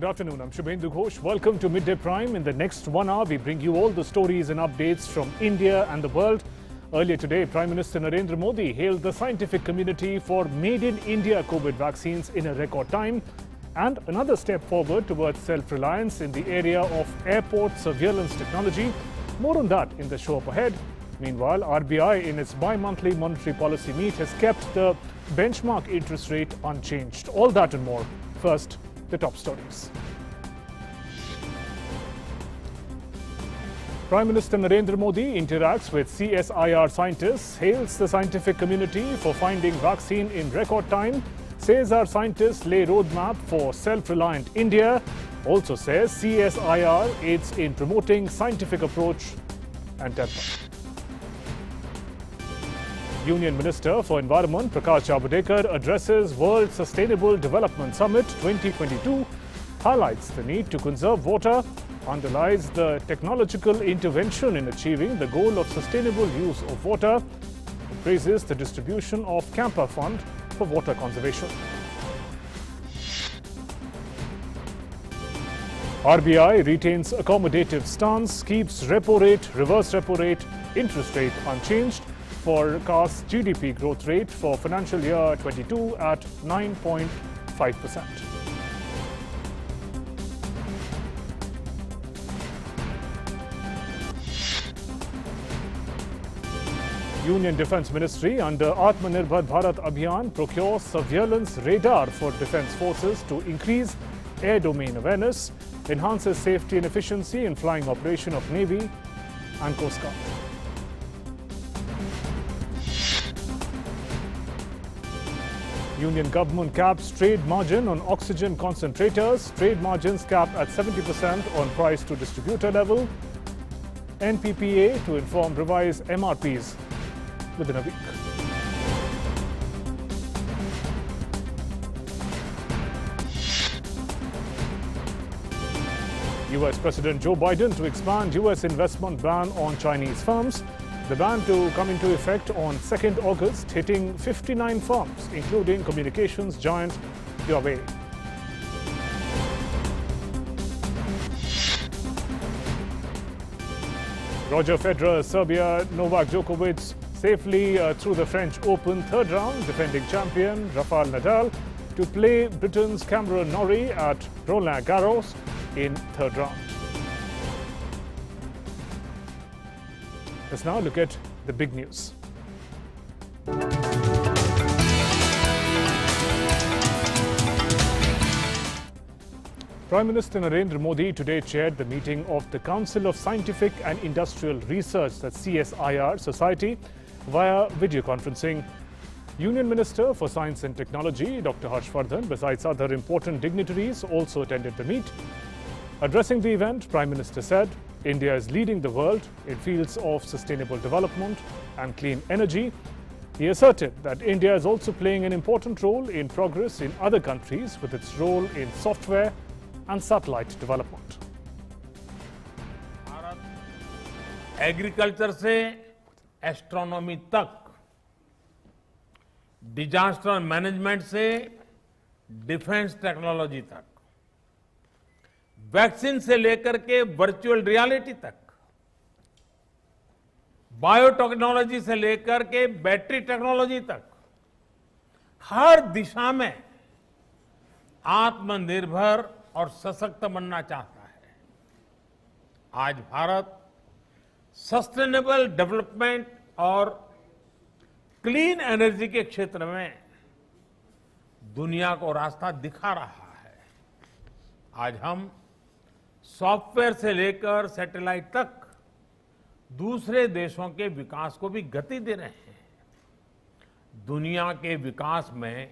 afternoon. I'm Shubhendu Ghosh. Welcome to Midday Prime. In the next 1 hour, we bring you all the stories and updates from India and the world. Earlier today, Prime Minister Narendra Modi hailed the scientific community for Made in India COVID vaccines in a record time and another step forward towards self-reliance in the area of airport surveillance technology. More on that in the show up ahead. Meanwhile, RBI in its bi-monthly monetary policy meet has kept the benchmark interest rate unchanged. All that and more. First, the top stories. Prime Minister Narendra Modi interacts with CSIR scientists, hails the scientific community for finding vaccine in record time, says our scientists lay roadmap for self-reliant India, also says CSIR aids in promoting scientific approach and temper. Union Minister for Environment Prakash Javadekar addresses World Sustainable Development Summit 2022, highlights the need to conserve water, underlies the technological intervention in achieving the goal of sustainable use of water, and praises the distribution of Camper Fund for water conservation. RBI retains accommodative stance, keeps repo rate, reverse repo rate, interest rate unchanged, forecasts GDP growth rate for financial year 22 at 9.5%. Union Defence Ministry under Atmanirbhar Bharat Abhiyan procures surveillance radar for defence forces to increase air domain awareness, enhances safety and efficiency in flying operation of Navy and Coast Guard. Union government caps trade margin on oxygen concentrators. Trade margins cap at 70% on price to distributor level. NPPA to inform revised MRPs within a week. US President Joe Biden to expand US investment ban on Chinese firms. The ban to come into effect on 2nd August, hitting 59 firms, including communications giant Huawei. Roger Federer, Serbia, Novak Djokovic safely through the French Open third round, defending champion Rafael Nadal to play Britain's Cameron Norrie at Roland Garros in third round. Let's now look at the big news. Prime Minister Narendra Modi today chaired the meeting of the Council of Scientific and Industrial Research, that's CSIR Society, via video conferencing. Union Minister for Science and Technology, Dr. Harshvardhan, besides other important dignitaries, also attended the meet. Addressing the event, Prime Minister said, India is leading the world in fields of sustainable development and clean energy. He asserted that India is also playing an important role in progress in other countries with its role in software and satellite development. Bharat agriculture से astronomy तक, disaster management से defence technology तक, vaccine से लेकर के virtual reality तक, biotechnology से लेकर के बैटरी टेक्नोलॉजी तक, हर दिशा में आत्मनिर्भर और सशक्त बनना चाहता है। आज भारत सस्टेनेबल डेवलपमेंट और क्लीन एनर्जी के क्षेत्र में दुनिया को रास्ता दिखा रहा है। आज हम सॉफ्टवेयर से लेकर सैटेलाइट तक दूसरे देशों के विकास को भी गति दे रहे हैं। दुनिया के विकास में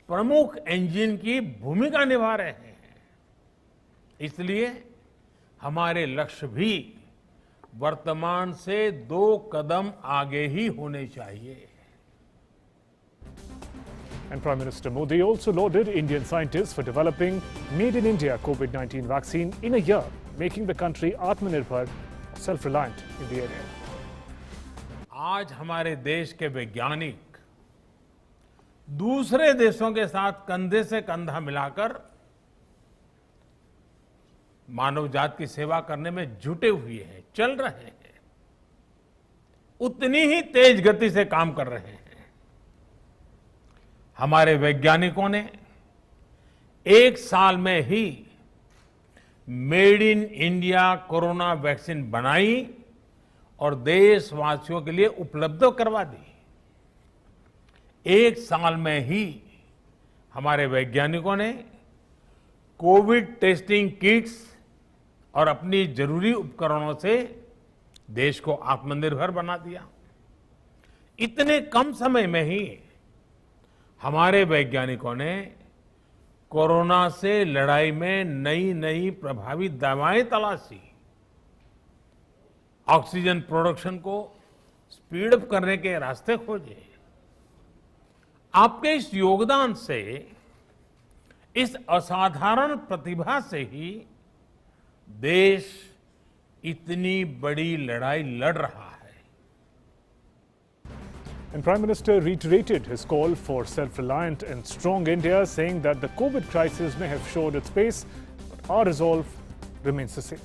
प्रमुख इंजन की भूमिका निभा रहे हैं। इसलिए हमारे लक्ष्य भी वर्तमान से 2 कदम आगे ही होने चाहिए। And Prime Minister Modi also lauded Indian scientists for developing Made in India COVID-19 vaccine in a year, making the country Atmanirbhar, self-reliant in the area. आज हमारे देश के वैज्ञानिक दूसरे देशों के साथ कंधे से कंधा मिलाकर मानव जात की सेवा करने में जुटे हुए हैं, चल रहे हैं, उतनी ही तेज गति से काम कर रहे हैं। हमारे वैज्ञानिकों ने एक साल में he made in India corona vaccine बनाई और देशवासियों के लिए उपलब्ध करवा दी। एक साल में ही हमारे वैज्ञानिकों ने कोविड टेस्टिंग किट्स और अपनी जरूरी उपकरणों से देश को आत्मनिर्भर बना दिया। इतने कम समय में ही हमारे वैज्ञानिकों ने कोरोना से लड़ाई में नई नई प्रभावी दवाएं तलाशी, ऑक्सीजन प्रोडक्शन को स्पीड अप करने के रास्ते खोजे। आपके इस योगदान से, इस असाधारण प्रतिभा से ही देश इतनी बड़ी लड़ाई लड़ रहा है। And Prime Minister reiterated his call for self-reliant and strong India, saying that the COVID crisis may have showed its pace, but our resolve remains the same.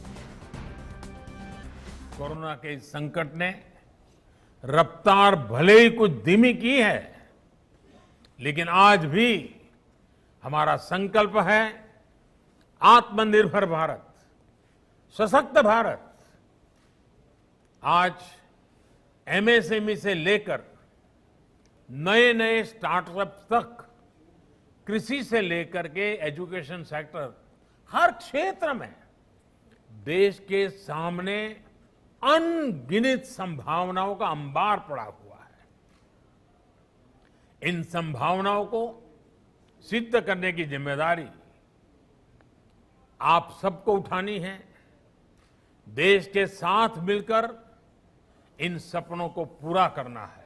Corona के इस संकट ने रफ्तार भले ही कुछ धीमी की है, लेकिन आज भी हमारा संकल्प है आत्मनिर्भर भारत, सशक्त भारत। आज एमएसएमई से लेकर नए नए स्टार्टअप तक, कृषि से लेकर के एजुकेशन सेक्टर, हर क्षेत्र में देश के सामने अनगिनत संभावनाओं का अंबार पड़ा हुआ है। इन संभावनाओं को सिद्ध करने की जिम्मेदारी आप सबको उठानी है। देश के साथ मिलकर इन सपनों को पूरा करना है।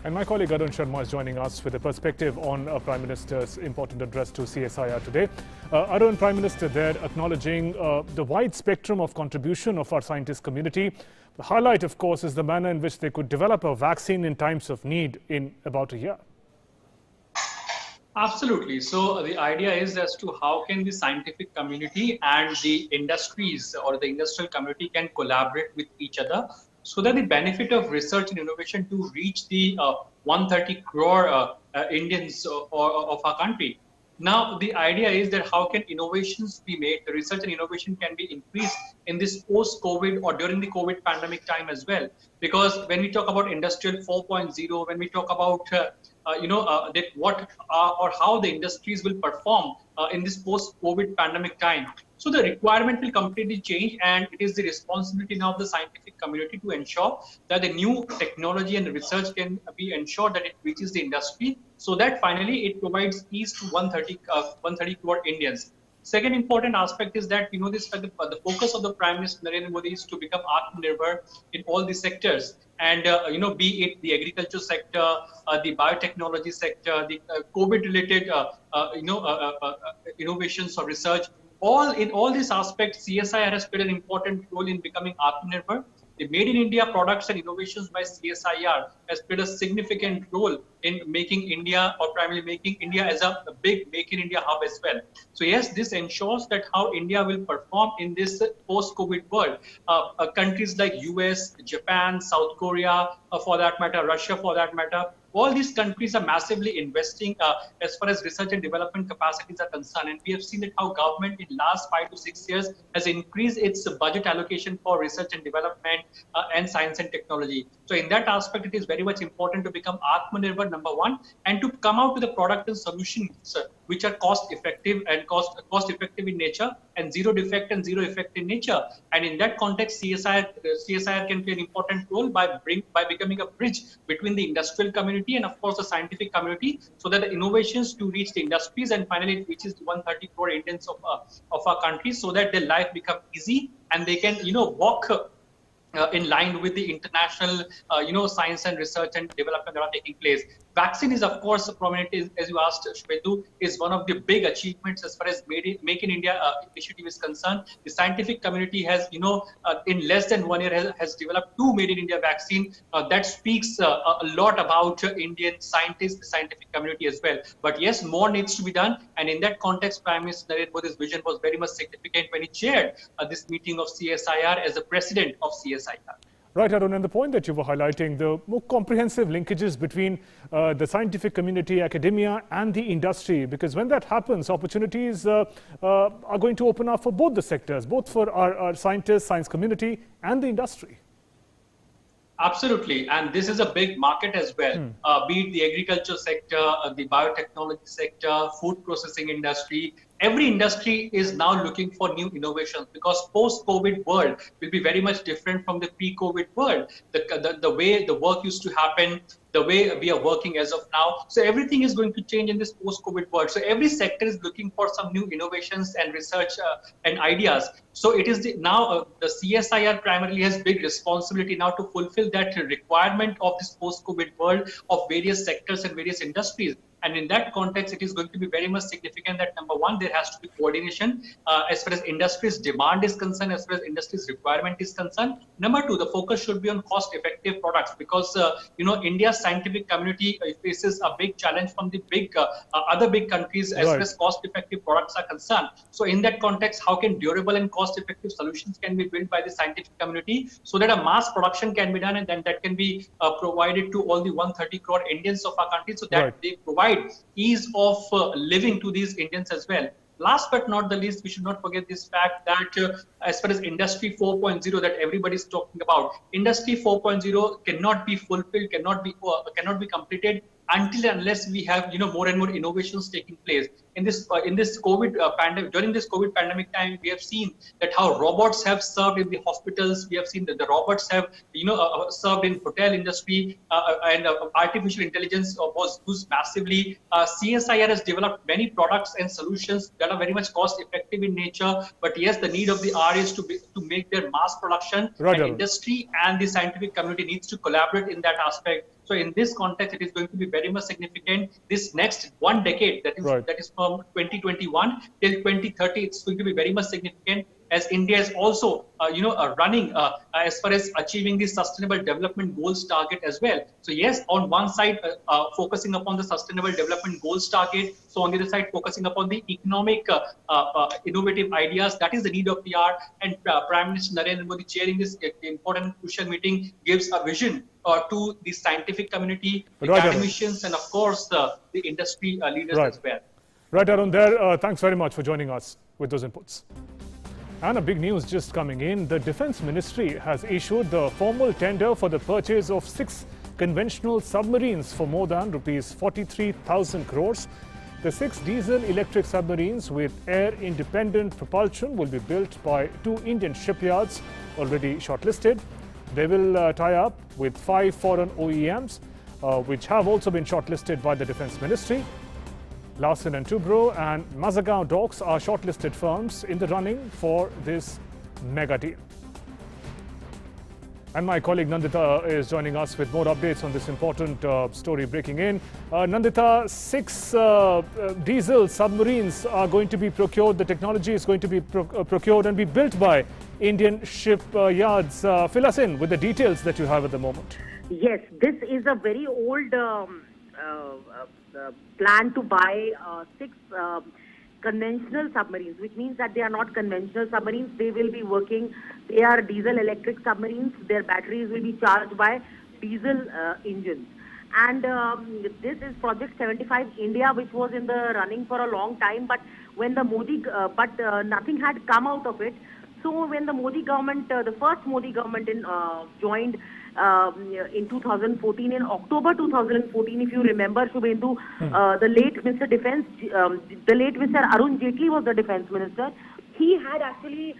And my colleague Arun Sharma is joining us with a perspective on Prime Minister's important address to CSIR today. Arun, Prime Minister there acknowledging the wide spectrum of contribution of our scientist community. The highlight, of course, is the manner in which they could develop a vaccine in times of need in about a year. Absolutely. So the idea is as to how can the scientific community and the industries or the industrial community can collaborate with each other so that the benefit of research and innovation to reach the 130 crore Indians of our country. Now, the idea is that how can innovations be made, the research and innovation can be increased in this post-COVID or during the COVID pandemic time as well. Because when we talk about Industrial 4.0, when we talk about, that what or how the industries will perform in this post-COVID pandemic time. So the requirement will completely change, and it is the responsibility now of the scientific community to ensure that the new technology and research can be ensured that it reaches the industry so that finally it provides ease to 130 crore Indians. Second important aspect is that, the focus of the Prime Minister Narendra Modi is to become Atmanirbhar in all the sectors. And, be it the agriculture sector, the biotechnology sector, the COVID-related, innovations or research, in all these aspects, CSIR has played an important role in becoming Atmanirbhar. The Made in India products and innovations by CSIR has played a significant role in making India, or primarily making India as a big Make in India hub as well. So yes, this ensures that how India will perform in this post-COVID world. Countries like US, Japan, South Korea, for that matter, Russia for that matter, all these countries are massively investing as far as research and development capacities are concerned. And we have seen that how government in last 5 to 6 years has increased its budget allocation for research and development and science and technology. So in that aspect, it is very much important to become Atmanirbhar, number one, and to come out with a product and solutions which are cost effective and cost effective in nature, and zero defect and zero effect in nature. And in that context, CSIR can play an important role by becoming a bridge between the industrial community and of course the scientific community, so that the innovations to reach the industries and finally it reaches the 130 crore Indians of our country, so that their life become easy and they can walk in line with the international, science and research and development that are taking place. Vaccine is, of course, prominent, as you asked, Shwetu, is one of the big achievements as far as Make in India initiative is concerned. The scientific community has, in less than 1 year, has developed 2 Made in India vaccine. That speaks a lot about Indian scientists, the scientific community as well. But yes, more needs to be done. And in that context, Prime Minister Narendra Modi's vision was very much significant when he chaired this meeting of CSIR as the president of CSIR. Right, Arun, and the point that you were highlighting, the more comprehensive linkages between the scientific community, academia, and the industry, because when that happens, opportunities are going to open up for both the sectors, both for our scientists, science community, and the industry. Absolutely, and this is a big market as well, be it the agriculture sector, the biotechnology sector, food processing industry. Every industry is now looking for new innovations because post-COVID world will be very much different from the pre-COVID world. The way the work used to happen, the way we are working as of now. So everything is going to change in this post-COVID world. So every sector is looking for some new innovations and research and ideas. So it is the CSIR primarily has big responsibility now to fulfill that requirement of this post-COVID world of various sectors and various industries. And in that context, it is going to be very much significant that number one, there has to be coordination as far as industry's demand is concerned, as far as industry's requirement is concerned. Number two, the focus should be on cost-effective products because India's scientific community faces a big challenge from the big other big countries as far as cost-effective products are concerned. So in that context, how can durable and cost-effective solutions can be built by the scientific community so that a mass production can be done and then that can be provided to all the 130 crore Indians of our country so that they provide ease of living to these Indians as well. Last but not the least, we should not forget this fact that as far as Industry 4.0 that everybody is talking about, Industry 4.0 cannot be fulfilled, cannot be completed until and unless we have more and more innovations taking place. In this COVID pandemic, during this COVID pandemic time, we have seen that how robots have served in the hospitals. We have seen that the robots have served in hotel industry and artificial intelligence was used massively. CSIR has developed many products and solutions that are very much cost effective in nature. But yes, the need of the hour is to make their mass production. And industry and the scientific community needs to collaborate in that aspect. So in this context, it is going to be very much significant. This next 1 decade, that is from 2021 till 2030, it's going to be very much significant as India is also, running as far as achieving the Sustainable Development Goals target as well. So yes, on one side, focusing upon the Sustainable Development Goals target. So on the other side, focusing upon the economic innovative ideas. That is the need of the hour. And Prime Minister Narendra Modi chairing this important crucial meeting gives a vision to the scientific community, the academicians, and of course the industry leaders as well. Right, Arun, there. Thanks very much for joining us with those inputs. And a big news just coming in. The Defence Ministry has issued the formal tender for the purchase of 6 conventional submarines for more than rupees 43,000 crores. The 6 diesel-electric submarines with air-independent propulsion will be built by 2 Indian shipyards already shortlisted. They will tie up with 5 foreign OEMs, which have also been shortlisted by the Defence Ministry. Larsen & Toubro and Mazagaon Docks are shortlisted firms in the running for this mega deal. And my colleague Nandita is joining us with more updates on this important story breaking in. Nandita, 6 diesel submarines are going to be procured. The technology is going to be procured and be built by Indian Shipyards. Fill us in with the details that you have at the moment. Yes, this is a very old plan to buy 6 conventional submarines, which means that they are not conventional submarines. They will be working, they are diesel-electric submarines. Their batteries will be charged by diesel engines. And this is Project 75 India, which was in the running for a long time, but when the Modi, nothing had come out of it. So when the Modi government, the first Modi government joined in 2014, in October 2014, if you remember, Shubhendu, the late Mr. Defense, the late Mr. Arun Jaitley was the Defense Minister. He had actually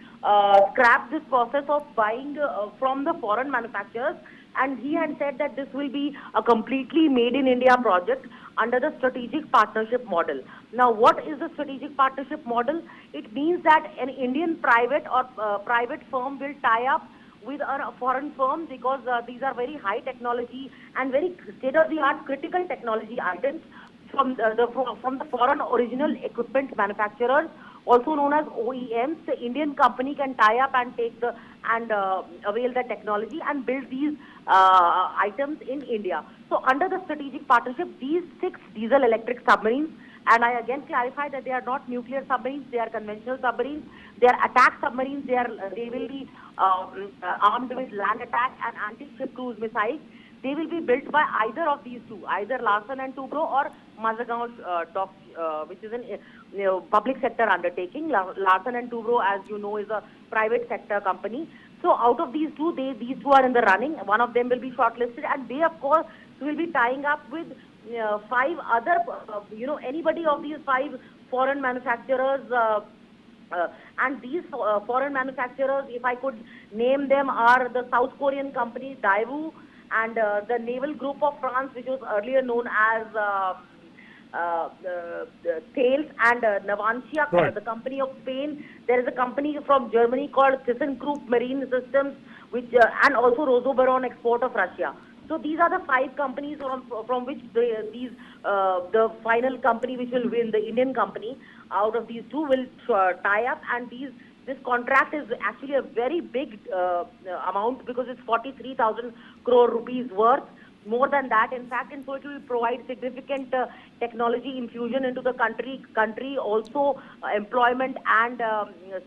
scrapped this process of buying from the foreign manufacturers, and he had said that this will be a completely made in India project under the strategic partnership model. Now, what is the strategic partnership model? It means that an Indian private or private firm will tie up with a foreign firm because these are very high technology and very state-of-the-art critical technology items from the foreign original equipment manufacturers, also known as OEMs. The Indian company can tie up and take avail the technology and build these items in India. So under the strategic partnership, these 6 diesel-electric submarines, and I again clarify that they are not nuclear submarines, they are conventional submarines, they are attack submarines, they will be armed with land attack and anti-ship cruise missiles. They will be built by either of these two, either Larsen & Toubro or Mazagon Dock, which is a public sector undertaking. Larsen & Toubro, as you know, is a private sector company. So out of these two, these two are in the running. One of them will be shortlisted, and they, of course, will be tying up with 5 other, anybody of these 5 foreign manufacturers. And these foreign manufacturers, if I could name them, are the South Korean company Daewoo, and the Naval Group of France, which was earlier known as Thales, and Navantia, right. The company of Spain. There is a company from Germany called ThyssenKrupp Marine Systems, which and also Rosoboron Export of Russia. So these are the 5 companies from which the final company which will win, the Indian company, out of these 2 will tie up, and this contract is actually a very big amount because it's 43,000 crore rupees worth, more than that in fact, and so it will provide significant technology infusion into the country, also employment and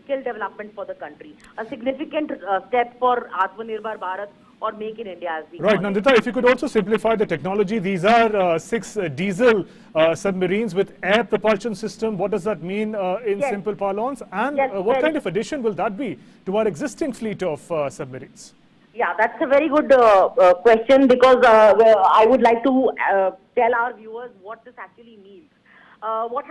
skill development for the country. A significant step for Atmanirbhar Bharat, or Make in India, as we call it. Nandita, if you could also simplify the technology. These are 6 diesel submarines with air propulsion system. What does that mean in simple parlance? And what kind of addition will that be to our existing fleet of submarines? Yeah, that's a very good question, because I would like to tell our viewers what this actually means. What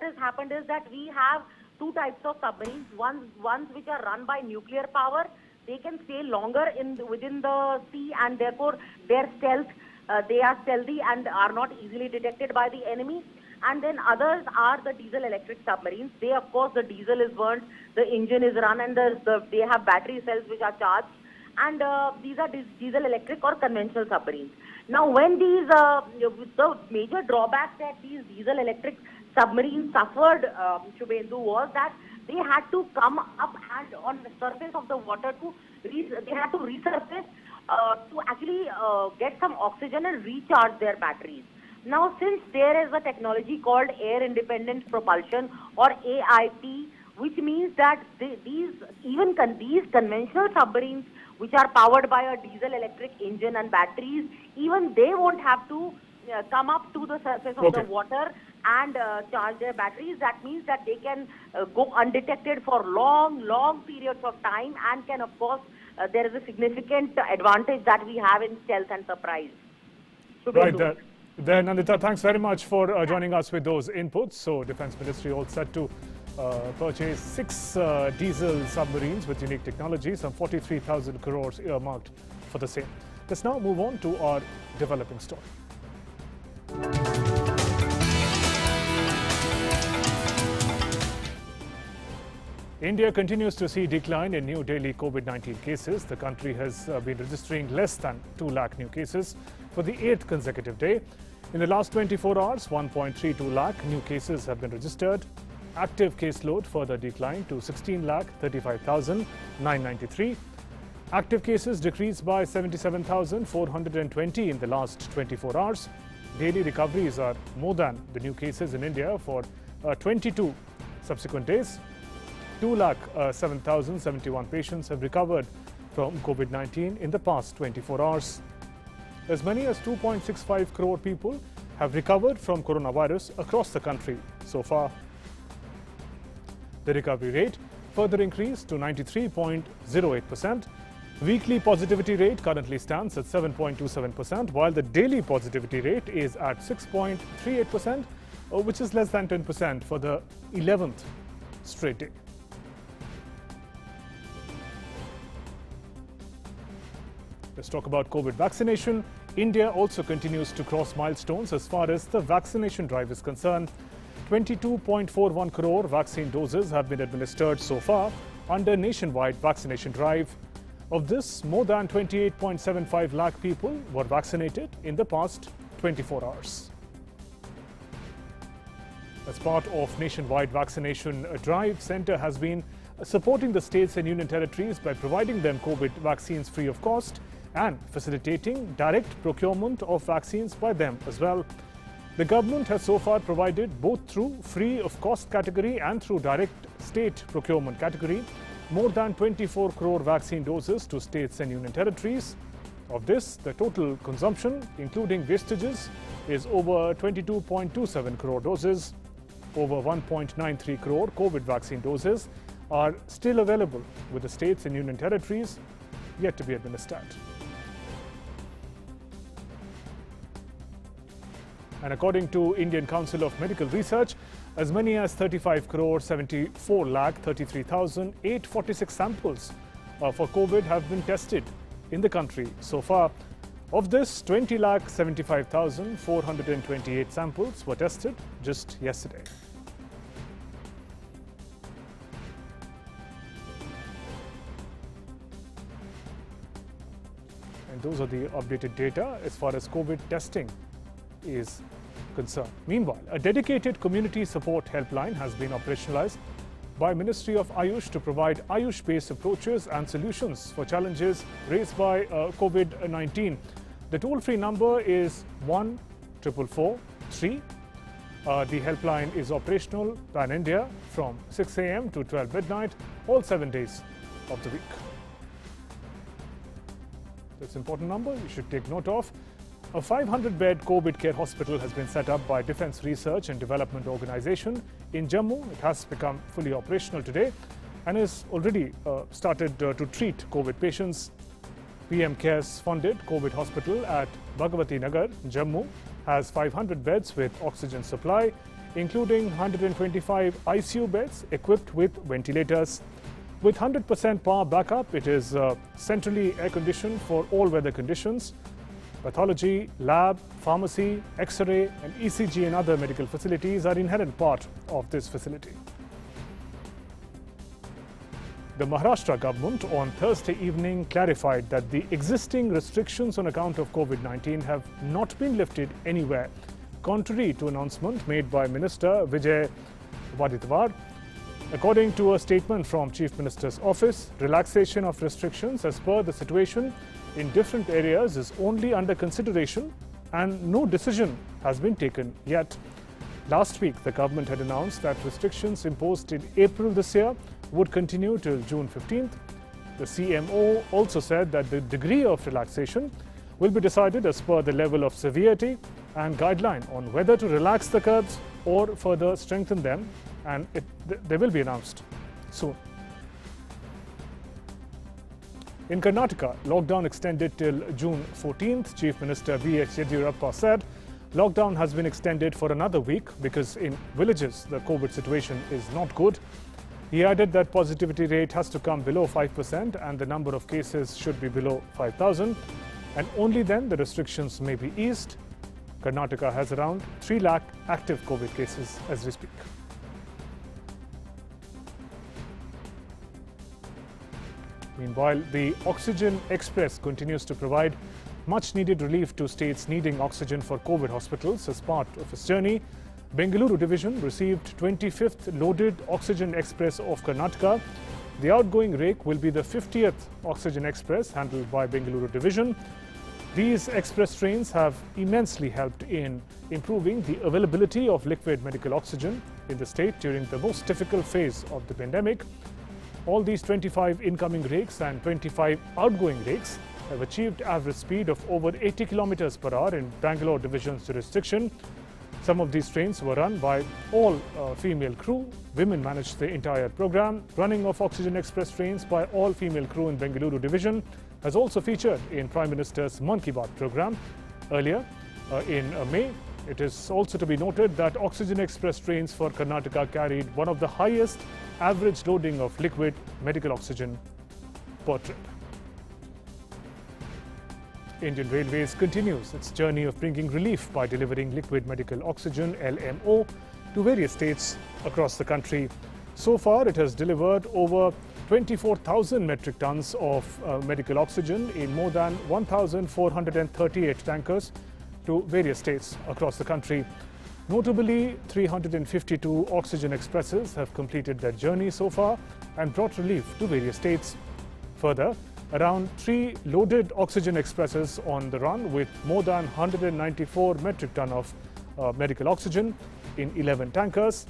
has happened is that we have 2 types of submarines. Ones which are run by nuclear power. They can stay longer within the sea, and therefore their stealth, they are stealthy and are not easily detected by the enemy. And then others are the diesel-electric submarines. They, of course, the diesel is burnt, the engine is run, and they have battery cells which are charged. And these are diesel-electric or conventional submarines. Now, when the major drawback that these diesel-electric submarines suffered, Shubhendu, was that they had to come up and on the surface of the water they had to resurface to actually get some oxygen and recharge their batteries. Now, since there is a technology called air independent propulsion, or AIP, which means that these conventional submarines which are powered by a diesel electric engine and batteries, even they won't have to come up to the surface of the water and charge their batteries. That means that they can go undetected for long periods of time, and can, of course, there is a significant advantage that we have in stealth and surprise. Right there, Nandita, thanks very much for joining us with those inputs. So, Defence Ministry all set to purchase 6 diesel submarines with unique technology, some 43,000 crores earmarked for the same. Let's now move on to our developing story. India continues to see decline in new daily COVID-19 cases. The country has been registering less than 2 lakh new cases for the 8th consecutive day. In the last 24 hours, 1.32 lakh new cases have been registered. Active caseload further declined to 16,35,993. Active cases decreased by 77,420 in the last 24 hours. Daily recoveries are more than the new cases in India for 22 subsequent days. 2,07,071 patients have recovered from COVID-19 in the past 24 hours. As many as 2.65 crore people have recovered from coronavirus across the country so far. The recovery rate further increased to 93.08%. Weekly positivity rate currently stands at 7.27%, while the daily positivity rate is at 6.38%, which is less than 10% for the 11th straight day. Let's talk about COVID vaccination. India also continues to cross milestones as far as the vaccination drive is concerned. 22.41 crore vaccine doses have been administered so far under nationwide vaccination drive. Of this, more than 28.75 lakh people were vaccinated in the past 24 hours. As part of nationwide vaccination drive, Centre has been supporting the states and union territories by providing them COVID vaccines free of cost and facilitating direct procurement of vaccines by them as well. The government has so far provided, both through free of cost category and through direct state procurement category, more than 24 crore vaccine doses to states and union territories. Of this, the total consumption, including wastages, is over 22.27 crore doses. Over 1.93 crore COVID vaccine doses are still available, with the states and union territories yet to be administered. And according to Indian Council of Medical Research, as many as 35 crore 74 lakh 33,846 samples for COVID have been tested in the country so far. Of this, 20 lakh 75,428 samples were tested just yesterday. And those are the updated data as far as COVID testing is concerned. Meanwhile, a dedicated community support helpline has been operationalized by Ministry of Ayush to provide Ayush-based approaches and solutions for challenges raised by COVID-19. The toll-free number is 14443. The helpline is operational pan-India from 6 a.m. to 12 midnight, all 7 days of the week. That's an important number you should take note of. A 500-bed COVID care hospital has been set up by Defence Research and Development Organisation in Jammu. It has become fully operational today and is already started to treat COVID patients. PM CARES funded COVID hospital at Bhagwati Nagar, Jammu, has 500 beds with oxygen supply, including 125 ICU beds equipped with ventilators. With 100% power backup, it is centrally air-conditioned for all weather conditions. Pathology, lab, pharmacy, X-ray and ECG and other medical facilities are inherent part of this facility. The Maharashtra government on Thursday evening clarified that the existing restrictions on account of COVID-19 have not been lifted anywhere, contrary to announcement made by Minister Vijay Vaditwar. According to a statement from Chief Minister's office, relaxation of restrictions as per the situation in different areas is only under consideration and no decision has been taken yet. Last week, the government had announced that restrictions imposed in April this year would continue till June 15th. The CMO also said that the degree of relaxation will be decided as per the level of severity and guideline on whether to relax the curbs or further strengthen them, and they will be announced soon. In Karnataka, lockdown extended till June 14th. Chief Minister B.S. Yediyurappa said lockdown has been extended for another week because in villages the COVID situation is not good. He added that positivity rate has to come below 5% and the number of cases should be below 5,000, and only then the restrictions may be eased. Karnataka has around 3 lakh active COVID cases as we speak. Meanwhile, the Oxygen Express continues to provide much-needed relief to states needing oxygen for COVID hospitals. As part of its journey, Bengaluru Division received 25th Loaded Oxygen Express of Karnataka. The outgoing rake will be the 50th Oxygen Express handled by Bengaluru Division. These express trains have immensely helped in improving the availability of liquid medical oxygen in the state during the most difficult phase of the pandemic. All these 25 incoming rakes and 25 outgoing rakes have achieved average speed of over 80 kilometers per hour in Bangalore Division's jurisdiction. Some of these trains were run by all female crew. Women managed the entire program. Running of Oxygen Express trains by all female crew in Bengaluru Division has also featured in Prime Minister's Mann Ki Baat program earlier in May. It is also to be noted that Oxygen Express trains for Karnataka carried one of the highest average loading of liquid medical oxygen per trip. Indian Railways continues its journey of bringing relief by delivering liquid medical oxygen (LMO) to various states across the country. So far, it has delivered over 24,000 metric tons of medical oxygen in more than 1,438 tankers to various states across the country. Notably, 352 oxygen expresses have completed their journey so far and brought relief to various states. Further, around 3 loaded oxygen expresses on the run with more than 194 metric ton of medical oxygen in 11 tankers.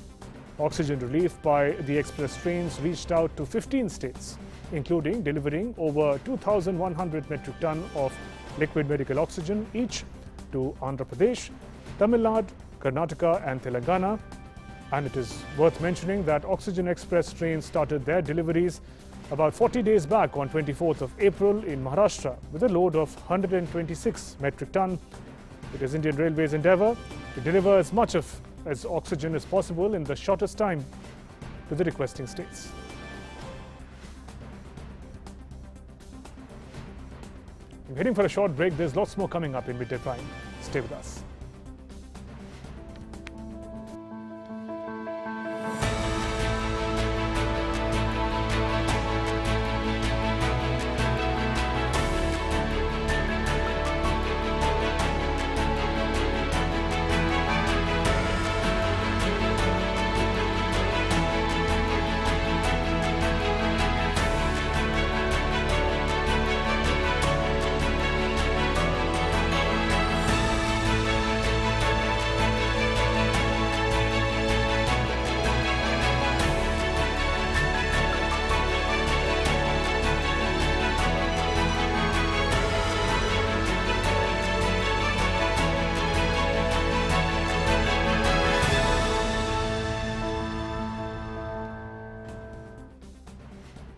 Oxygen relief by the express trains reached out to 15 states, including delivering over 2,100 metric ton of liquid medical oxygen each to Andhra Pradesh, Tamil Nadu, Karnataka and Telangana. And it is worth mentioning that Oxygen Express trains started their deliveries about 40 days back on 24th of April in Maharashtra with a load of 126 metric ton. It is Indian Railways' endeavour to deliver as much as oxygen as possible in the shortest time to the requesting states. We're heading for a short break. There's lots more coming up in Midday Prime. Stay with us.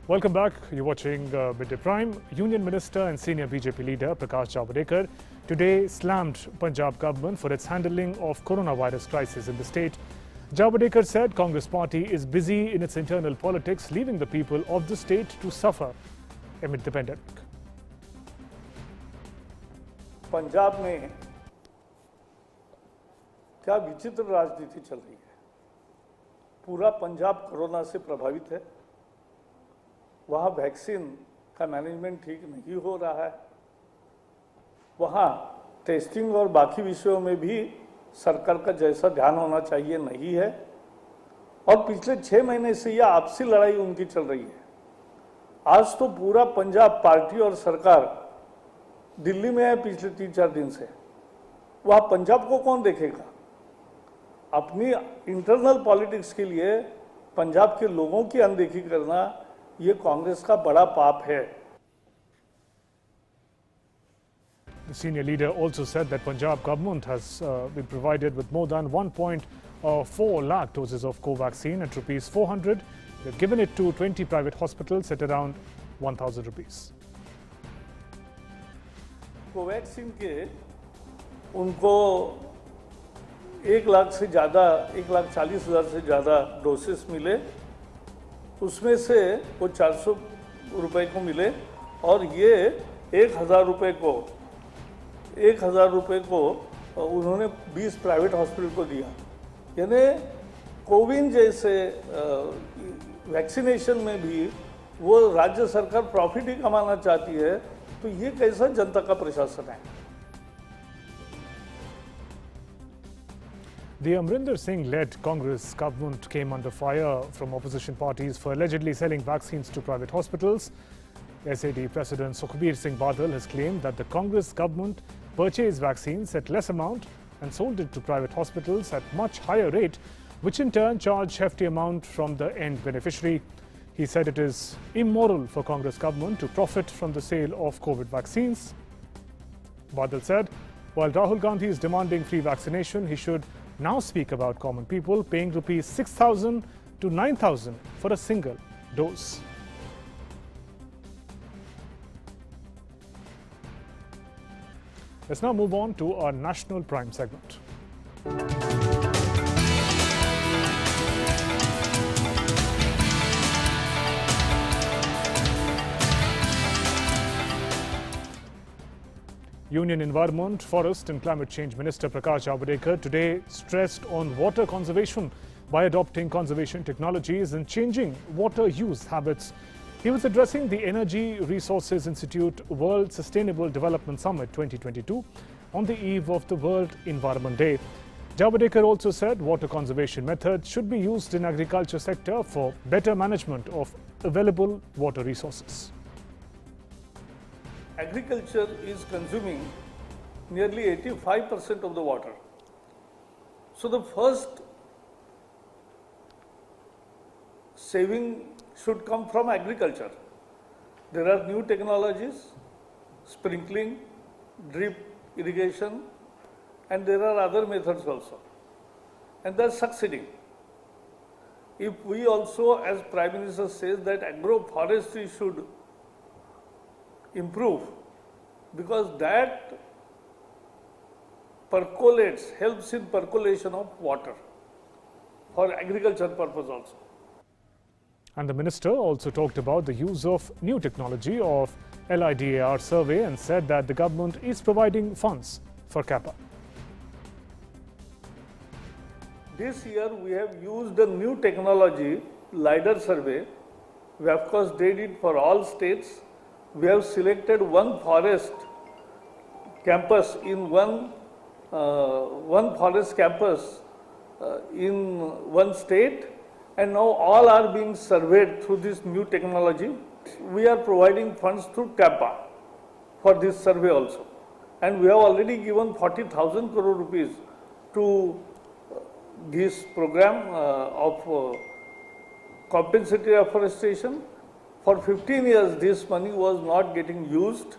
Welcome back. You're watching Midday Prime. Union Minister and senior BJP leader Prakash Javadekar today slammed Punjab government for its handling of coronavirus crisis in the state. Javadekar said Congress party is busy in its internal politics, leaving the people of the state to suffer amid the pandemic. Punjab में क्या विचित्र राजनीति चल रही है। पूरा Punjab corona से प्रभावित है। वहाँ वैक्सीन का मैनेजमेंट ठीक नहीं हो रहा है। वहाँ टेस्टिंग और बाकी विषयों में भी सरकार का जैसा ध्यान होना चाहिए नहीं है। और पिछले 6 महीने से यह आपसी लड़ाई उनकी चल रही है। आज तो पूरा पंजाब पार्टी और सरकार दिल्ली में है पिछले 3-4 दिन से। वहाँ पंजाब को कौन देखेगा? अपनी इंटरनल पॉलिटिक्स के लिए पंजाब के लोगों की अनदेखी करना ये कांग्रेस का बड़ा पाप है। The senior leader also said that Punjab government has been provided with more than 1.4 lakh doses of co-vaccine at rupees 400. They've given it to 20 private hospitals at around 1,000 rupees. Covaxin के उनको 1 लाख से ज़्यादा 1,40,000 से ज़्यादा डोसेस मिले। उसमें से वो 400 रुपए को मिले और ये 1,000 रुपए को उन्होंने 20 प्राइवेट हॉस्पिटल को दिया। यानी कोविन जैसे वैक्सीनेशन में भी वो राज्य सरकार प्रॉफिट ही कमाना चाहती है, तो ये कैसा जनता का प्रशासन है। The Amrinder Singh-led Congress government came under fire from opposition parties for allegedly selling vaccines to private hospitals. SAD President Sukhbir Singh Badal has claimed that the Congress government purchased vaccines at less amount and sold it to private hospitals at much higher rate, which in turn charged hefty amount from the end beneficiary. He said it is immoral for Congress government to profit from the sale of COVID vaccines. Badal said, while Rahul Gandhi is demanding free vaccination, he should now speak about common people paying rupees 6,000 to 9,000 for a single dose. Let's now move on to our National Prime segment. Union Environment, Forest and Climate Change Minister Prakash Javadekar today stressed on water conservation by adopting conservation technologies and changing water use habits. He was addressing the Energy Resources Institute World Sustainable Development Summit 2022 on the eve of the World Environment Day. Javadekar also said water conservation methods should be used in agriculture sector for better management of available water resources. Agriculture is consuming nearly 85% of the water. So the first saving should come from agriculture. There are new technologies, sprinkling, drip irrigation, and there are other methods also. And they are succeeding. If we also, as Prime Minister says, that agroforestry should improve, because that percolates, helps in percolation of water for agriculture purpose also. And the minister also talked about the use of new technology of LIDAR survey and said that the government is providing funds for CAPA. This year we have used a new technology, LIDAR survey. We of course did it for all states. We have selected one forest campus in one forest campus in one state, and now all are being surveyed through this new technology. We are providing funds through CAPA for this survey also, and we have already given 40,000 crore rupees to this program of compensatory afforestation. For 15 years this money was not getting used.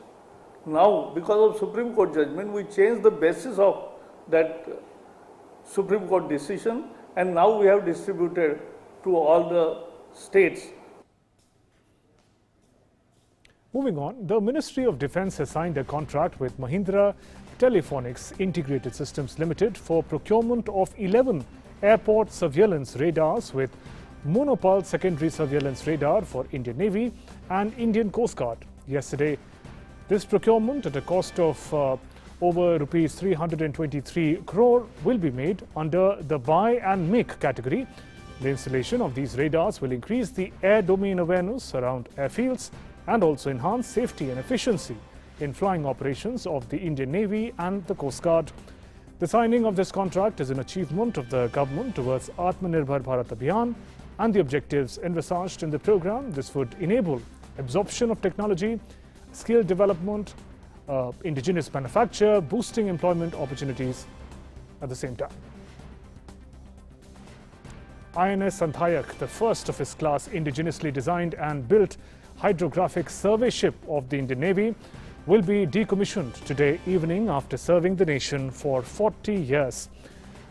Now, because of Supreme Court judgment, we changed the basis of that Supreme Court decision, and now we have distributed to all the states. Moving on, the Ministry of Defence has signed a contract with Mahindra Telephonics Integrated Systems Limited for procurement of 11 airport surveillance radars with monopulse secondary surveillance radar for Indian Navy and Indian Coast Guard yesterday. This procurement at a cost of over rupees 323 crore will be made under the buy and make category. The installation of these radars will increase the air domain awareness around airfields and also enhance safety and efficiency in flying operations of the Indian Navy and the Coast Guard. The signing of this contract is an achievement of the government towards Atmanirbhar Bharat Abhiyan and the objectives envisaged in the program. This would enable absorption of technology, skill development, indigenous manufacture, boosting employment opportunities at the same time. INS Santhayak, the first of its class indigenously designed and built hydrographic survey ship of the Indian Navy, will be decommissioned today evening after serving the nation for 40 years.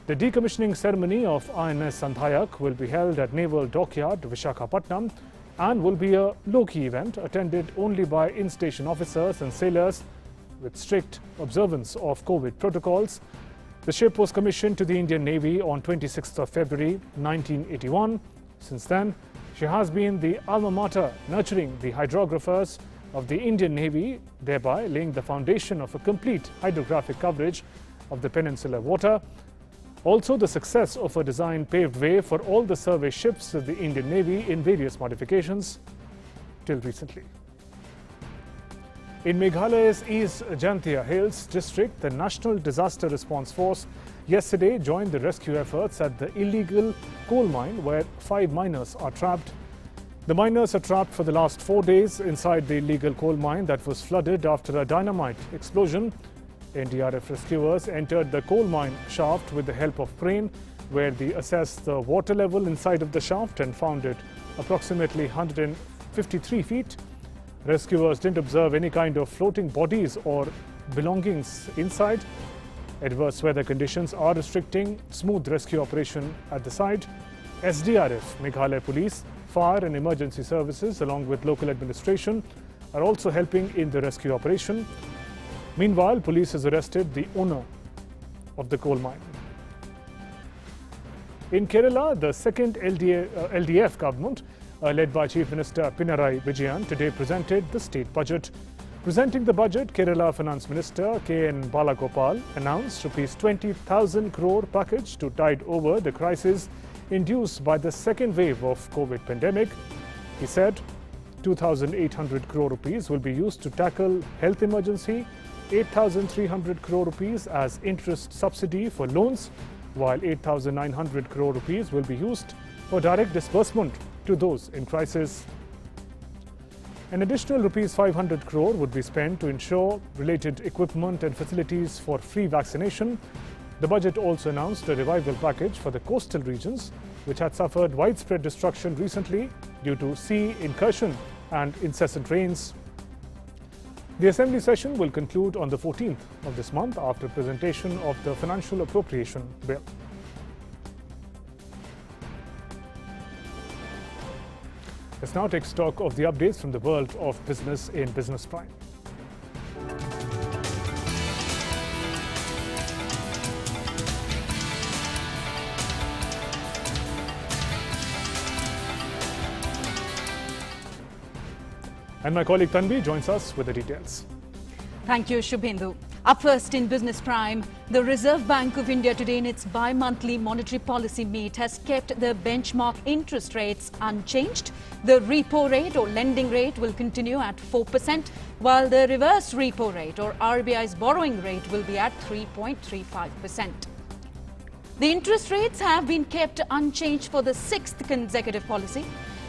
The decommissioning ceremony of INS Santhayak will be held at Naval Dockyard, Visakhapatnam, and will be a low-key event attended only by in-station officers and sailors with strict observance of COVID protocols. The ship was commissioned to the Indian Navy on 26th of February 1981. Since then, she has been the alma mater nurturing the hydrographers of the Indian Navy, thereby laying the foundation of a complete hydrographic coverage of the peninsular water. Also, the success of her design paved way for all the survey ships of the Indian Navy in various modifications till recently. In Meghalaya's East Jantia Hills district, the National Disaster Response Force yesterday joined the rescue efforts at the illegal coal mine where 5 miners are trapped. The miners are trapped for the last 4 days inside the illegal coal mine that was flooded after a dynamite explosion. NDRF rescuers entered the coal mine shaft with the help of crane, where they assessed the water level inside of the shaft and found it approximately 153 feet. Rescuers didn't observe any kind of floating bodies or belongings inside. Adverse weather conditions are restricting smooth rescue operation at the site. SDRF, Meghalaya Police, Fire and Emergency Services along with local administration are also helping in the rescue operation. Meanwhile, police has arrested the owner of the coal mine. In Kerala, the second LDF government, led by Chief Minister Pinarayi Vijayan, today presented the state budget. Presenting the budget, Kerala Finance Minister K.N. Balagopal announced Rs 20,000 crore package to tide over the crisis induced by the second wave of COVID pandemic. He said 2,800 crore rupees will be used to tackle health emergency, 8,300 crore rupees as interest subsidy for loans, while 8,900 crore rupees will be used for direct disbursement to those in crisis. An additional rupees 500 crore would be spent to ensure related equipment and facilities for free vaccination. The budget also announced a revival package for the coastal regions, which had suffered widespread destruction recently due to sea incursion and incessant rains. The Assembly session will conclude on the 14th of this month after presentation of the Financial Appropriation Bill. Let's now take stock of the updates from the world of business in Business Prime. And my colleague Tanvi joins us with the details. Thank you, Shubhendu. Up first in Business Prime, the Reserve Bank of India today in its bi-monthly monetary policy meet has kept the benchmark interest rates unchanged. The repo rate or lending rate will continue at 4%, while the reverse repo rate or RBI's borrowing rate will be at 3.35%. The interest rates have been kept unchanged for the 6th consecutive policy.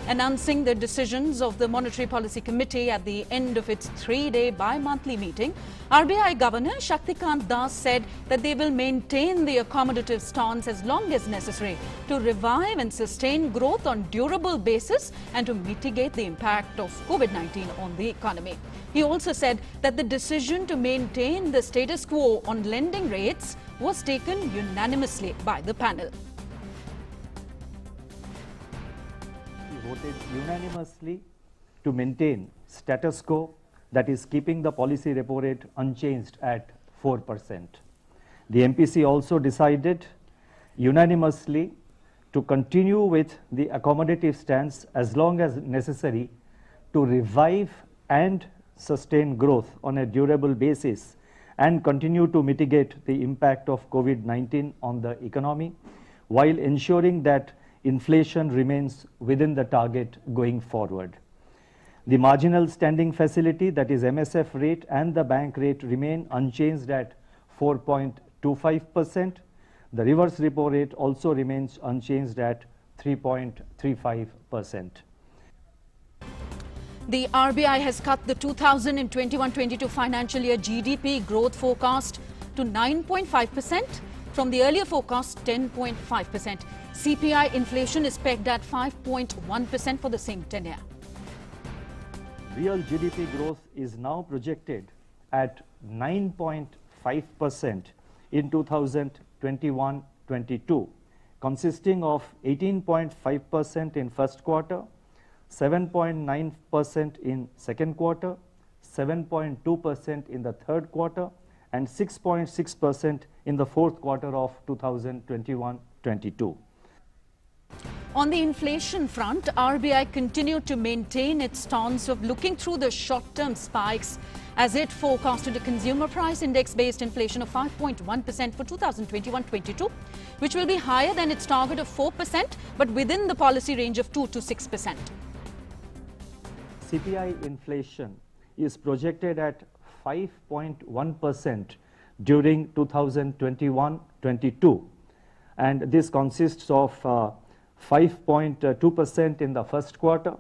Announcing the decisions of the Monetary Policy Committee at the end of its 3-day bi-monthly meeting, RBI Governor Shaktikant Das said that they will maintain the accommodative stance as long as necessary to revive and sustain growth on durable basis and to mitigate the impact of COVID-19 on the economy. He also said that the decision to maintain the status quo on lending rates was taken unanimously by the panel. Voted unanimously to maintain status quo, that is keeping the policy repo rate unchanged at 4%. The MPC also decided unanimously to continue with the accommodative stance as long as necessary to revive and sustain growth on a durable basis and continue to mitigate the impact of COVID-19 on the economy while ensuring that inflation remains within the target going forward. The marginal standing facility, that is MSF rate, and the bank rate remain unchanged at 4.25%. The reverse repo rate also remains unchanged at 3.35%. The RBI has cut the 2021-22 financial year GDP growth forecast to 9.5% from the earlier forecast 10.5%. CPI inflation is pegged at 5.1% for the same tenure. Real GDP growth is now projected at 9.5% in 2021-22, consisting of 18.5% in first quarter, 7.9% in second quarter, 7.2% in the third quarter, and 6.6% in the fourth quarter of 2021-22. On the inflation front, RBI continued to maintain its stance of looking through the short-term spikes as it forecasted a consumer price index-based inflation of 5.1% for 2021-22, which will be higher than its target of 4%, but within the policy range of 2 to 6%. CPI inflation is projected at 5.1% during 2021-22, and this consists of 5.2% in the first quarter,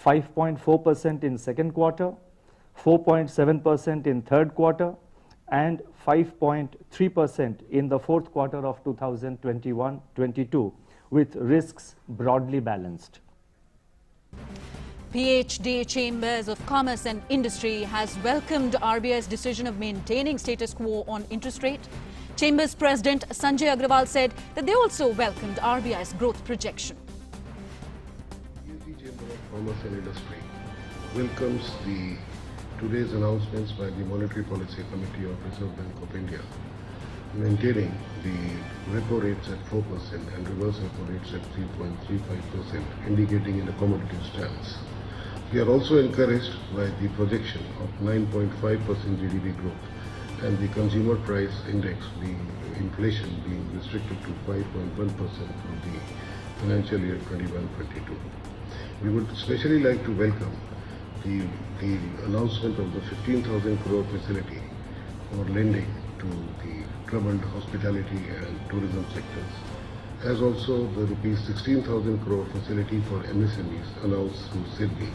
5.4% in second quarter, 4.7% in third quarter, and 5.3% in the fourth quarter of 2021-22, with risks broadly balanced. PhD Chambers of Commerce and Industry has welcomed RBI's decision of maintaining status quo on interest rate. Chambers President Sanjay Agrawal said that they also welcomed RBI's growth projection. PhD Chamber of Commerce and Industry welcomes today's announcements by the Monetary Policy Committee of Reserve Bank of India, maintaining the repo rates at 4% and reverse repo rates at 3.35%, indicating an accommodative stance. We are also encouraged by the projection of 9.5% GDP growth and the consumer price index, the inflation being restricted to 5.1% for the financial year 21-22. We would especially like to welcome the announcement of the 15,000 crore facility for lending to the troubled hospitality and tourism sectors, as also the rupees 16,000 crore facility for MSMEs announced through SIDBI.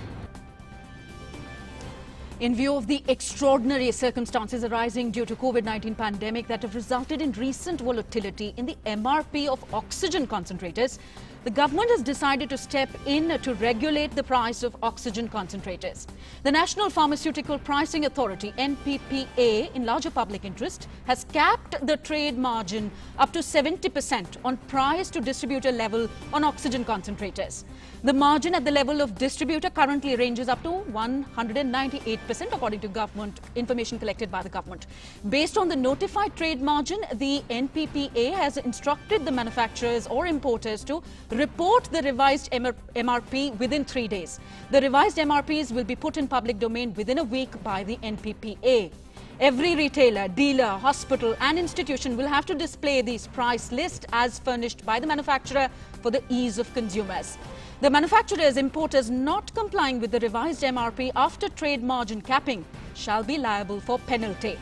In view of the extraordinary circumstances arising due to COVID-19 pandemic that have resulted in recent volatility in the MRP of oxygen concentrators, the government has decided to step in to regulate the price of oxygen concentrators. The National Pharmaceutical Pricing Authority, NPPA, in larger public interest, has capped the trade margin up to 70% on price to distributor level on oxygen concentrators. The margin at the level of distributor currently ranges up to 198% according to government information collected by the government. Based on the notified trade margin, the NPPA has instructed the manufacturers or importers to report the revised MRP within 3 days. The revised MRPs will be put in public domain within a week by the NPPA. Every retailer, dealer, hospital and institution will have to display these price lists as furnished by the manufacturer for the ease of consumers. The manufacturers, importers not complying with the revised MRP after trade margin capping shall be liable for penalty.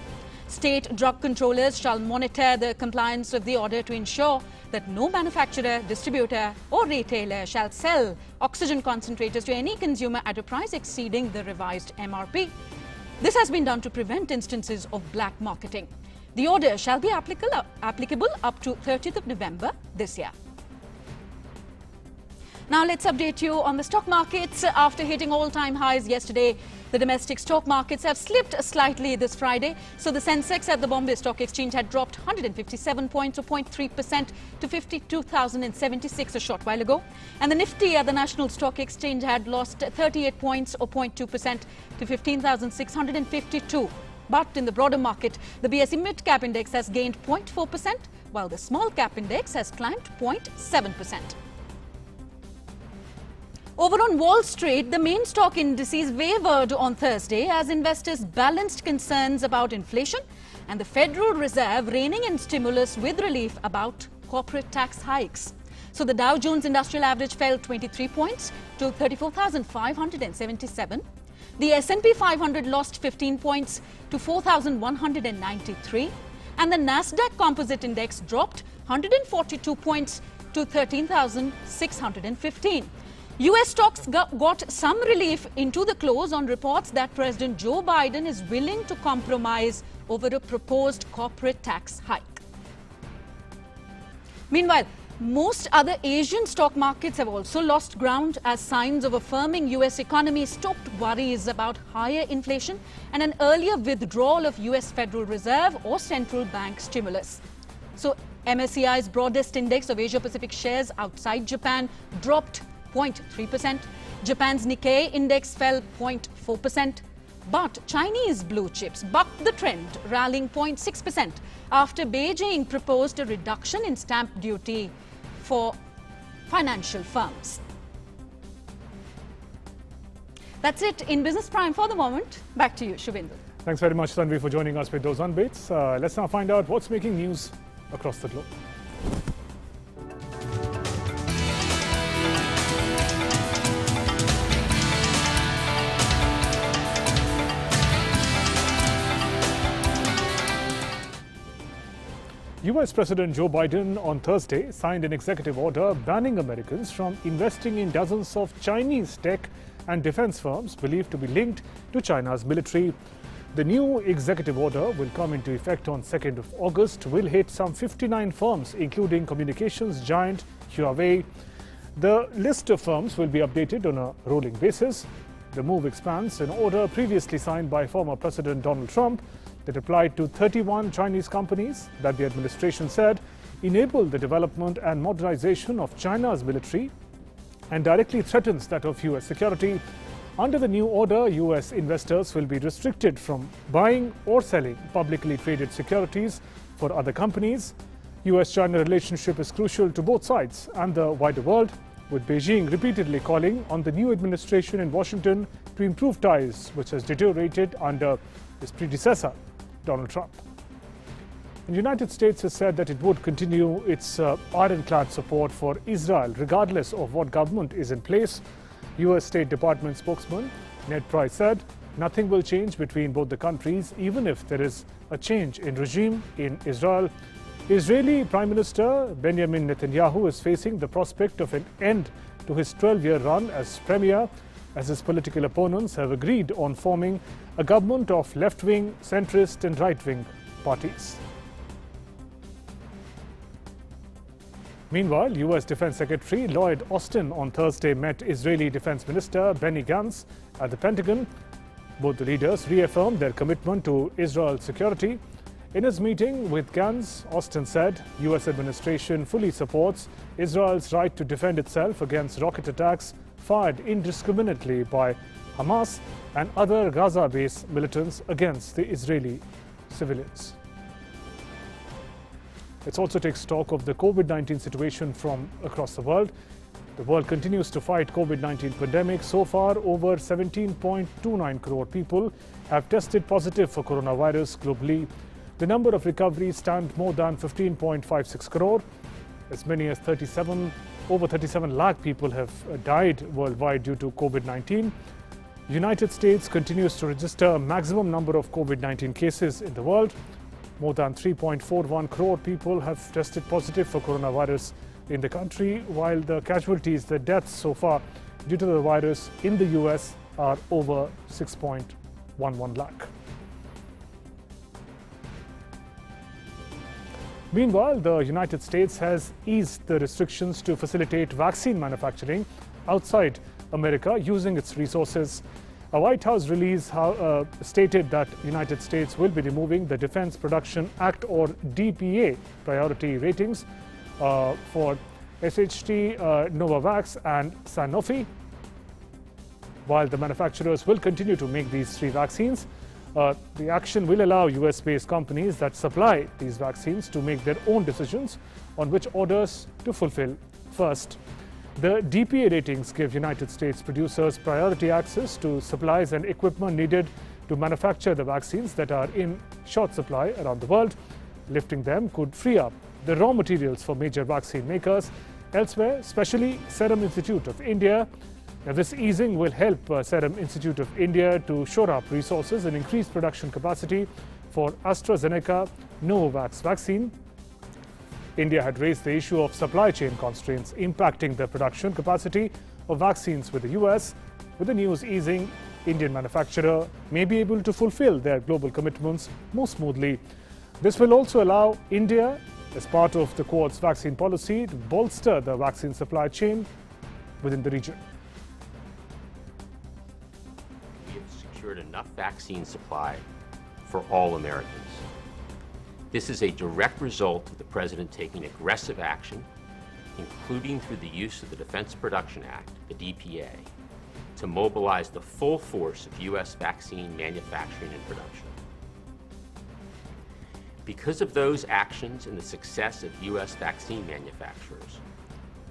State drug controllers shall monitor the compliance of the order to ensure that no manufacturer, distributor or retailer shall sell oxygen concentrators to any consumer at a price exceeding the revised MRP. This has been done to prevent instances of black marketing. The order shall be applicable up to 30th of November this year. Now let's update you on the stock markets. After hitting all-time highs yesterday, the domestic stock markets have slipped slightly this Friday. So the Sensex at the Bombay Stock Exchange had dropped 157 points or 0.3% to 52,076 a short while ago. And the Nifty at the National Stock Exchange had lost 38 points or 0.2% to 15,652. But in the broader market, the BSE Mid-Cap Index has gained 0.4%, while the Small Cap Index has climbed 0.7%. Over on Wall Street, the main stock indices wavered on Thursday as investors balanced concerns about inflation and the Federal Reserve reining in stimulus with relief about corporate tax hikes. So the Dow Jones Industrial Average fell 23 points to 34,577. The S&P 500 lost 15 points to 4,193. And the Nasdaq Composite Index dropped 142 points to 13,615. US stocks got some relief into the close on reports that President Joe Biden is willing to compromise over a proposed corporate tax hike. Meanwhile, most other Asian stock markets have also lost ground as signs of a firming US economy stopped worries about higher inflation and an earlier withdrawal of US Federal Reserve or central bank stimulus. So MSCI's broadest index of Asia-Pacific shares outside Japan dropped 0.3%. Japan's Nikkei index fell 0.4%. But Chinese blue chips bucked the trend, rallying 0.6% after Beijing proposed a reduction in stamp duty for financial firms. That's it in Business Prime for the moment. Back to you, Shubhendu. Thanks very much, Tanvi, for joining us with those updates. Let's now find out what's making news across the globe. US President Joe Biden on Thursday signed an executive order banning Americans from investing in dozens of Chinese tech and defense firms believed to be linked to China's military. The new executive order will come into effect on 2nd of August, will hit some 59 firms, including communications giant Huawei. The list of firms will be updated on a rolling basis. The move expands an order previously signed by former President Donald Trump that applied to 31 Chinese companies that the administration said enable the development and modernization of China's military and directly threatens that of US security. Under the new order, US investors will be restricted from buying or selling publicly traded securities for other companies. US-China relationship is crucial to both sides and the wider world, with Beijing repeatedly calling on the new administration in Washington to improve ties, which has deteriorated under his predecessor, Donald Trump. The United States has said that it would continue its ironclad support for Israel, regardless of what government is in place. US State Department spokesman Ned Price said nothing will change between both the countries even if there is a change in regime in Israel. Israeli Prime Minister Benjamin Netanyahu is facing the prospect of an end to his 12-year run as premier, as his political opponents have agreed on forming a government of left-wing, centrist and right-wing parties. Meanwhile, US Defense Secretary Lloyd Austin on Thursday met Israeli Defense Minister Benny Gantz at the Pentagon. Both the leaders reaffirmed their commitment to Israel's security. In his meeting with Gantz, Austin said US administration fully supports Israel's right to defend itself against rocket attacks fired indiscriminately by Hamas and other Gaza-based militants against the Israeli civilians. Let's also take stock of the COVID-19 situation from across the world. The world continues to fight COVID-19 pandemic. So far, over 17.29 crore people have tested positive for coronavirus globally. The number of recoveries stand more than 15.56 crore. As many as over 37 lakh people have died worldwide due to COVID-19. United States continues to register a maximum number of COVID-19 cases in the world. More than 3.41 crore people have tested positive for coronavirus in the country, while the casualties, the deaths so far due to the virus in the US are over 6.11 lakh. Meanwhile, the United States has eased the restrictions to facilitate vaccine manufacturing outside America using its resources. A White House release stated that the United States will be removing the Defense Production Act or DPA priority ratings for SHT, Novavax and Sanofi. While the manufacturers will continue to make these three vaccines, the action will allow US-based companies that supply these vaccines to make their own decisions on which orders to fulfill first. The DPA ratings give United States producers priority access to supplies and equipment needed to manufacture the vaccines that are in short supply around the world. Lifting them could free up the raw materials for major vaccine makers elsewhere, especially Serum Institute of India. Now, this easing will help Serum Institute of India to shore up resources and increase production capacity for AstraZeneca Novavax vaccine. India had raised the issue of supply chain constraints impacting the production capacity of vaccines with the US. With the news easing, Indian manufacturer may be able to fulfill their global commitments more smoothly. This will also allow India, as part of the Quad's vaccine policy, to bolster the vaccine supply chain within the region. We have secured enough vaccine supply for all Americans. This is a direct result of the President taking aggressive action, including through the use of the Defense Production Act, the DPA, to mobilize the full force of U.S. vaccine manufacturing and production. Because of those actions and the success of U.S. vaccine manufacturers,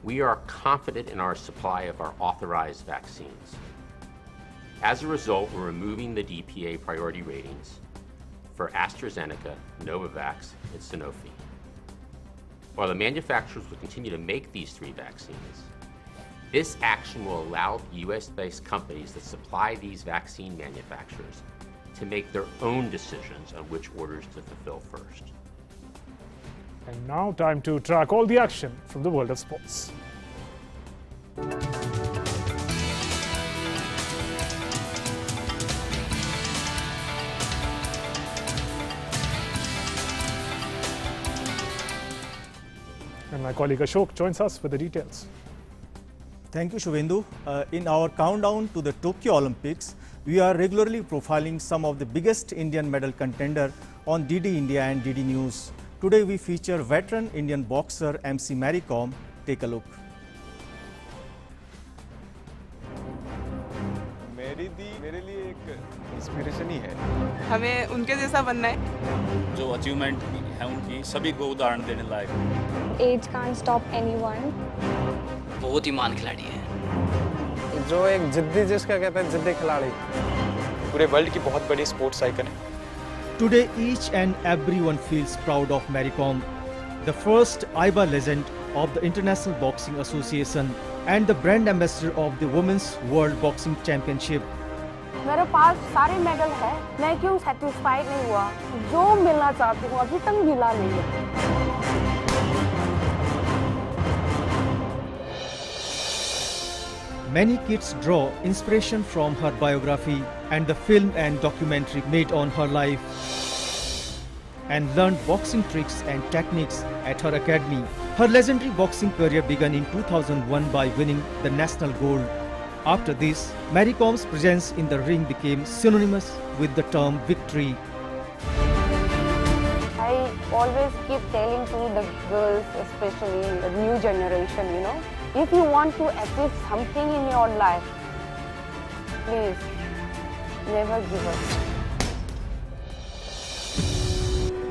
we are confident in our supply of our authorized vaccines. As a result, we're removing the DPA priority ratings for AstraZeneca, Novavax, and Sanofi. While the manufacturers will continue to make these three vaccines, this action will allow US-based companies that supply these vaccine manufacturers to make their own decisions on which orders to fulfill first. And now time to track all the action from the world of sports. And my colleague Ashok joins us with the details. Thank you, Shubhendu. In our countdown to the Tokyo Olympics, we are regularly profiling some of the biggest Indian medal contender on DD India and DD News. Today we feature veteran Indian boxer MC Mary Kom. Take a look. मेरे लिए एक inspiration ही है। हमें उनके जैसा बनना है। जो अचीवमेंट है उनकी सभी को उदाहरण देने लायक। Age can't stop anyone. बहुत ही महान खिलाड़ी है। जो एक जिद्दी, जिसका कहते हैं जिद्दी खिलाड़ी, पूरे वर्ल्ड की बहुत बड़ी स्पोर्ट्स आइकन है। Today each and everyone feels proud of Mary Kom, the first IBA legend of the International Boxing Association and the brand ambassador of the Women's World Boxing Championship. मेरे पास सारे medal है, मैं क्यों satisfied नहीं हुआ? जो मिलना चाहती हूँ अभी तक मिला नहीं है। Many kids draw inspiration from her biography and the film and documentary made on her life, and learned boxing tricks and techniques at her academy. Her legendary boxing career began in 2001 by winning the national gold. After this, Mary Com's presence in the ring became synonymous with the term victory. I always keep telling to the girls, especially the new generation, if you want to achieve something in your life, please never give up.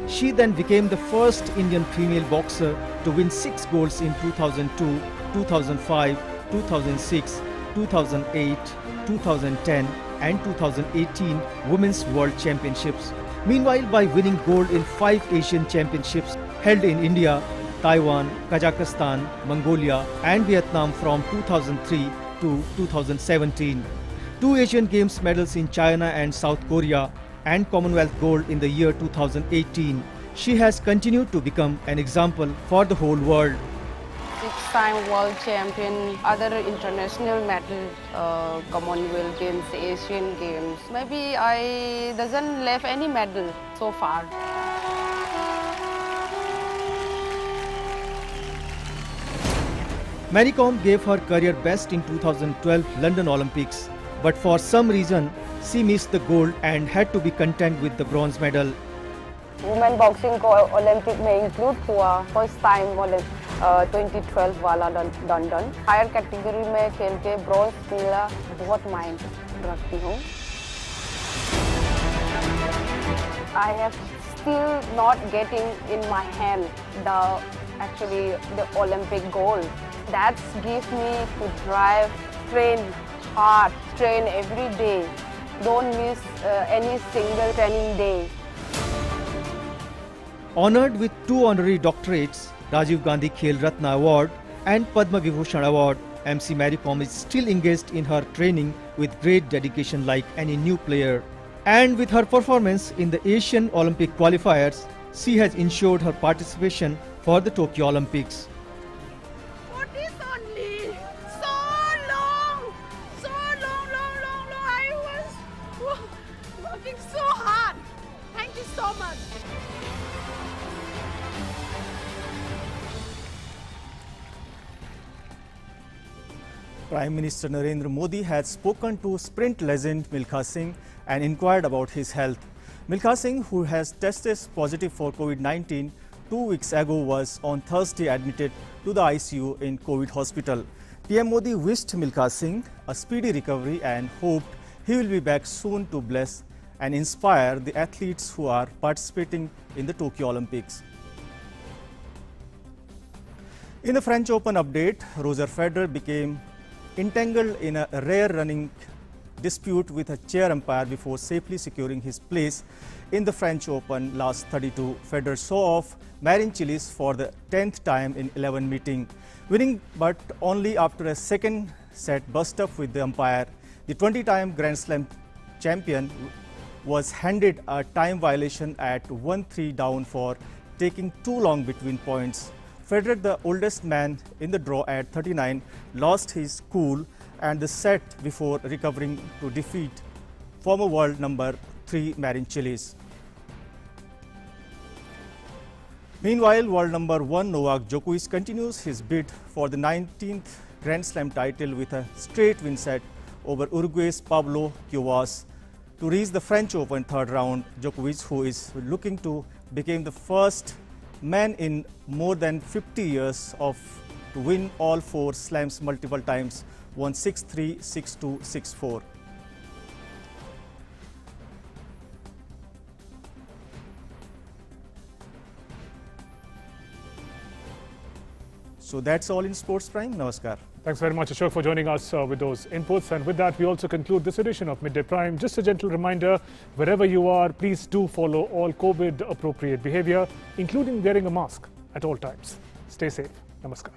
She then became the first Indian female boxer to win 6 golds in 2002, 2005, 2006, 2008, 2010 and 2018 Women's World Championships. Meanwhile, by winning gold in 5 Asian Championships held in India, Taiwan, Kazakhstan, Mongolia and Vietnam from 2003 to 2017, 2 Asian Games medals in China and South Korea, and Commonwealth gold in the year 2018, she has continued to become an example for the whole world. 6-time world champion, other international medals, Commonwealth Games, Asian Games. Maybe I doesn't left any medal so far. Mary Com gave her career best in 2012 London Olympics, but for some reason she missed the gold and had to be content with the bronze medal. Women boxing को Olympic में include हुआ first time 2012 वाला London. Higher category में खेल के bronze मिला, बहुत mind रखती हूँ। I have still not getting in my hand the Olympic gold. That gives me to drive, train hard, train every day. Don't miss any single training day. Honored with 2 honorary doctorates, Rajiv Gandhi Khel Ratna Award and Padma Vibhushan Award, MC Mary Com is still engaged in her training with great dedication like any new player. And with her performance in the Asian Olympic qualifiers, she has ensured her participation for the Tokyo Olympics. What is only so long. I was working so hard. Thank you so much. Prime Minister Narendra Modi had spoken to sprint legend Milkha Singh and inquired about his health. Milkha Singh, who has tested positive for COVID-19 2 weeks ago, was on Thursday admitted to the ICU in COVID hospital. PM Modi wished Milkha Singh a speedy recovery and hoped he will be back soon to bless and inspire the athletes who are participating in the Tokyo Olympics. In the French Open update, Roger Federer became entangled in a rare running dispute with a chair umpire before safely securing his place in the French Open last 32. Federer saw off Marin Cilic for the 10th time in 11 meeting, winning but only after a second set bust-up with the umpire. The 20-time Grand Slam champion was handed a time violation at 1-3 down for taking too long between points. Federer, the oldest man in the draw at 39, lost his cool and the set before recovering to defeat former world number 3 Marin Cilic. Meanwhile, world number 1 Novak Djokovic continues his bid for the 19th Grand Slam title with a straight win set over Uruguay's Pablo Cuevas to reach the French Open third round. Djokovic, who is looking to become the first man in more than 50 years to win all 4 slams multiple times, won 6-3, 6-2, 6-4. So that's all in Sports Prime. Namaskar. Thanks very much, Ashok, for joining us with those inputs. And with that, we also conclude this edition of Midday Prime. Just a gentle reminder, wherever you are, please do follow all COVID-appropriate behavior, including wearing a mask at all times. Stay safe. Namaskar.